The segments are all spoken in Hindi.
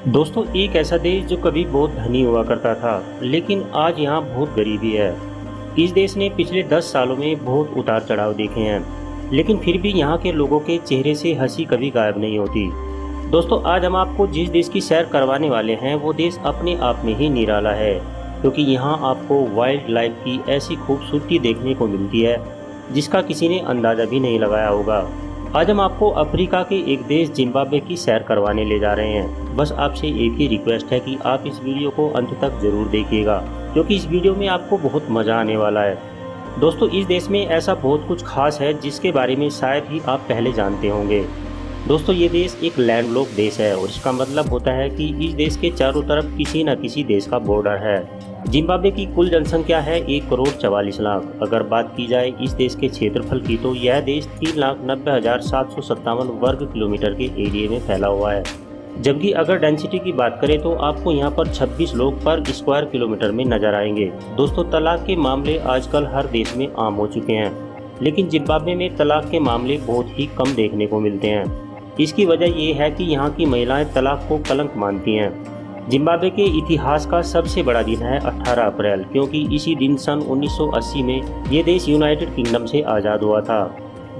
दोस्तों, एक ऐसा देश जो कभी बहुत धनी हुआ करता था, लेकिन आज यहाँ बहुत गरीबी है। इस देश ने पिछले 10 सालों में बहुत उतार चढ़ाव देखे हैं, लेकिन फिर भी यहाँ के लोगों के चेहरे से हंसी कभी गायब नहीं होती। दोस्तों, आज हम आपको जिस देश की सैर करवाने वाले हैं, वो देश अपने आप में ही निराला है, क्योंकि यहाँ आपको वाइल्ड लाइफ की ऐसी खूबसूरती देखने को मिलती है, जिसका किसी ने अंदाज़ा भी नहीं लगाया होगा। आज हम आपको अफ्रीका के एक देश जिम्बाब्वे की सैर करवाने ले जा रहे हैं। बस आपसे एक ही रिक्वेस्ट है कि आप इस वीडियो को अंत तक ज़रूर देखिएगा, क्योंकि इस वीडियो में आपको बहुत मज़ा आने वाला है। दोस्तों, इस देश में ऐसा बहुत कुछ खास है जिसके बारे में शायद ही आप पहले जानते होंगे। दोस्तों, ये देश एक लैंडलॉक देश है और इसका मतलब होता है कि इस देश के चारों तरफ किसी न किसी देश का बॉर्डर है। जिम्बाब्वे की कुल जनसंख्या है 1,44,00,000। अगर बात की जाए इस देश के क्षेत्रफल की, तो यह देश 3,90,757 वर्ग किलोमीटर के एरिया में फैला हुआ है। जबकि अगर डेंसिटी की बात करें तो आपको यहाँ पर 26 लोग पर स्क्वायर किलोमीटर में नजर आएंगे। दोस्तों, तलाक के मामले आजकल हर देश में आम हो चुके हैं, लेकिन जिम्बाब्वे में तलाक के मामले बहुत ही कम देखने को मिलते हैं। इसकी वजह ये है कि यहाँ की महिलाएं तलाक को कलंक मानती हैं। जिम्बाब्वे के इतिहास का सबसे बड़ा दिन है 18 अप्रैल, क्योंकि इसी दिन सन 1980 में ये देश यूनाइटेड किंगडम से आज़ाद हुआ था।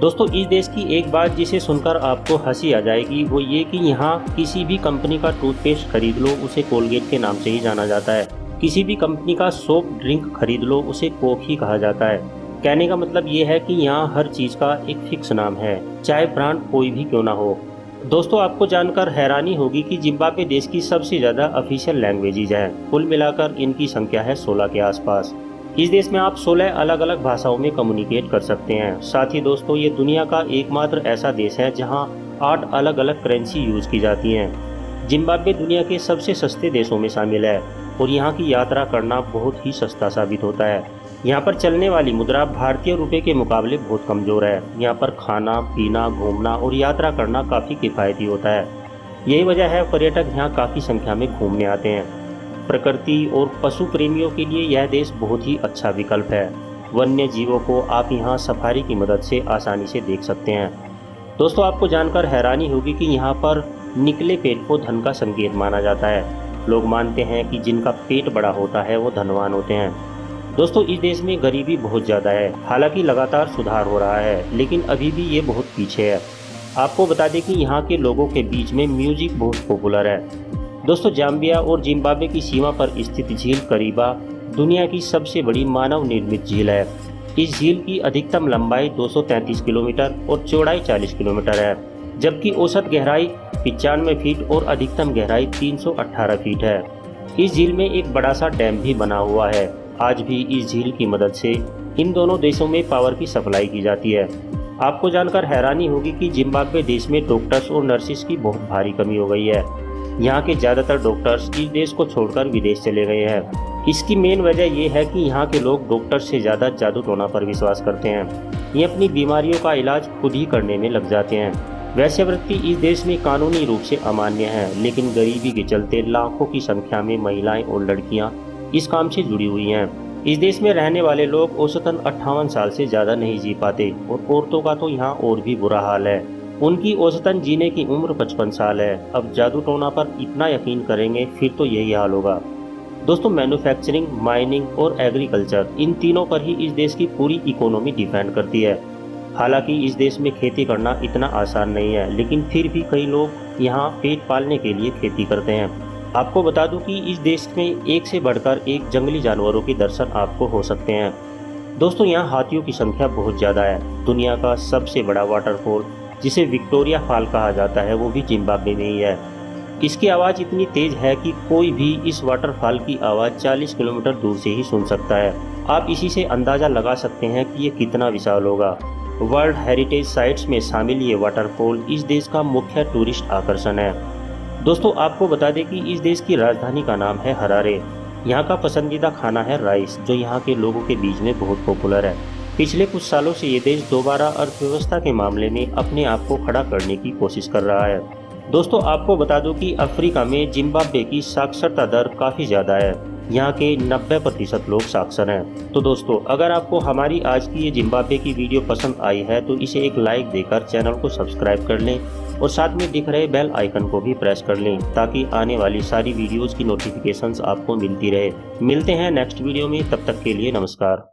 दोस्तों, इस देश की एक बात जिसे सुनकर आपको हंसी आ जाएगी, वो ये कि यहाँ किसी भी कंपनी का टूथपेस्ट खरीद लो, उसे कोलगेट के नाम से ही जाना जाता है। किसी भी कंपनी का सॉफ्ट ड्रिंक खरीद लो, उसे कोक ही कहा जाता है। कहने का मतलब ये है कि यहाँ हर चीज़ का एक फिक्स नाम है, चाहे ब्रांड कोई भी क्यों ना हो। दोस्तों, आपको जानकर हैरानी होगी कि जिम्बाब्वे देश की सबसे ज़्यादा ऑफिशियल लैंग्वेजेज हैं। कुल मिलाकर इनकी संख्या है 16 के आसपास। इस देश में आप 16 अलग अलग भाषाओं में कम्युनिकेट कर सकते हैं। साथ ही दोस्तों, ये दुनिया का एकमात्र ऐसा देश है जहां 8 अलग अलग करेंसी यूज़ की जाती हैं। जिम्बाब्वे दुनिया के सबसे सस्ते देशों में शामिल है और यहाँ की यात्रा करना बहुत ही सस्ता साबित होता है। यहाँ पर चलने वाली मुद्रा भारतीय रुपए के मुकाबले बहुत कमज़ोर है। यहाँ पर खाना पीना, घूमना और यात्रा करना काफ़ी किफ़ायती होता है। यही वजह है पर्यटक यहाँ काफ़ी संख्या में घूमने आते हैं। प्रकृति और पशु प्रेमियों के लिए यह देश बहुत ही अच्छा विकल्प है। वन्य जीवों को आप यहाँ सफारी की मदद से आसानी से देख सकते हैं। दोस्तों, आपको जानकर हैरानी होगी कि यहाँ पर निकले पेट को धन का संकेत माना जाता है। लोग मानते हैं कि जिनका पेट बड़ा होता है वो धनवान होते हैं। दोस्तों, इस देश में गरीबी बहुत ज़्यादा है। हालांकि लगातार सुधार हो रहा है, लेकिन अभी भी ये बहुत पीछे है। आपको बता दें कि यहाँ के लोगों के बीच में म्यूजिक बहुत पॉपुलर है। दोस्तों, जाम्बिया और जिम्बाब्वे की सीमा पर स्थित झील करीबा दुनिया की सबसे बड़ी मानव निर्मित झील है। इस झील की अधिकतम लंबाई 233 किलोमीटर और चौड़ाई 40 किलोमीटर है, जबकि औसत गहराई 95 फीट और अधिकतम गहराई 318 फीट है। इस झील में एक बड़ा सा डैम भी बना हुआ है। आज भी इस झील की मदद से इन दोनों देशों में पावर की सप्लाई की जाती है। आपको जानकर हैरानी होगी कि जिम्बाब्वे देश में डॉक्टर्स और नर्सिस की बहुत भारी कमी हो गई है। यहाँ के ज़्यादातर डॉक्टर्स इस देश को छोड़कर विदेश चले गए हैं। इसकी मेन वजह यह है कि यहाँ के लोग डॉक्टर से ज़्यादा जादू टोना पर विश्वास करते हैं। ये अपनी बीमारियों का इलाज खुद ही करने में लग जाते हैं। वैश्यावृत्ति इस देश में कानूनी रूप से अमान्य है, लेकिन गरीबी के चलते लाखों की संख्या में महिलाएं और लड़कियाँ इस काम से जुड़ी हुई हैं। इस देश में रहने वाले लोग औसतन 58 साल से ज़्यादा नहीं जी पाते और औरतों का तो यहाँ और भी बुरा हाल है। उनकी औसतन जीने की उम्र 55 साल है। अब जादू टोना पर इतना यकीन करेंगे फिर तो यही हाल होगा। दोस्तों, मैन्युफैक्चरिंग, माइनिंग और एग्रीकल्चर, इन तीनों पर ही इस देश की पूरी इकोनॉमी डिपेंड करती है। हालांकि इस देश में खेती करना इतना आसान नहीं है, लेकिन फिर भी कई लोग यहाँ पेट पालने के लिए खेती करते हैं। आपको बता दूं कि इस देश में एक से बढ़कर एक जंगली जानवरों के दर्शन आपको हो सकते हैं। दोस्तों, यहाँ हाथियों की संख्या बहुत ज़्यादा है। दुनिया का सबसे बड़ा वाटरफॉल, जिसे विक्टोरिया फॉल कहा जाता है, वो भी जिम्बाब्वे में ही है। इसकी आवाज़ इतनी तेज़ है कि कोई भी इस वाटरफॉल की आवाज़ 40 किलोमीटर दूर से ही सुन सकता है। आप इसी से अंदाज़ा लगा सकते हैं कि ये कितना विशाल होगा। वर्ल्ड हेरिटेज साइट्स में शामिल ये वाटरफॉल इस देश का मुख्य टूरिस्ट आकर्षण है। दोस्तों, आपको बता दें कि इस देश की राजधानी का नाम है हरारे। यहाँ का पसंदीदा खाना है राइस, जो यहाँ के लोगों के बीच में बहुत पॉपुलर है। पिछले कुछ सालों से ये देश दोबारा अर्थव्यवस्था के मामले में अपने आप को खड़ा करने की कोशिश कर रहा है। दोस्तों, आपको बता दूं कि अफ्रीका में जिम्बाब्वे की साक्षरता दर काफ़ी ज़्यादा है। यहाँ के 90% लोग साक्षर हैं। तो दोस्तों, अगर आपको हमारी आज की ये जिम्बाब्वे की वीडियो पसंद आई है तो इसे एक लाइक देकर चैनल को सब्सक्राइब कर लें और साथ में दिख रहे बेल आइकन को भी प्रेस कर लें ताकि आने वाली सारी वीडियोज़ की नोटिफिकेशंस आपको मिलती रहे। मिलते हैं नेक्स्ट वीडियो में, तब तक के लिए नमस्कार।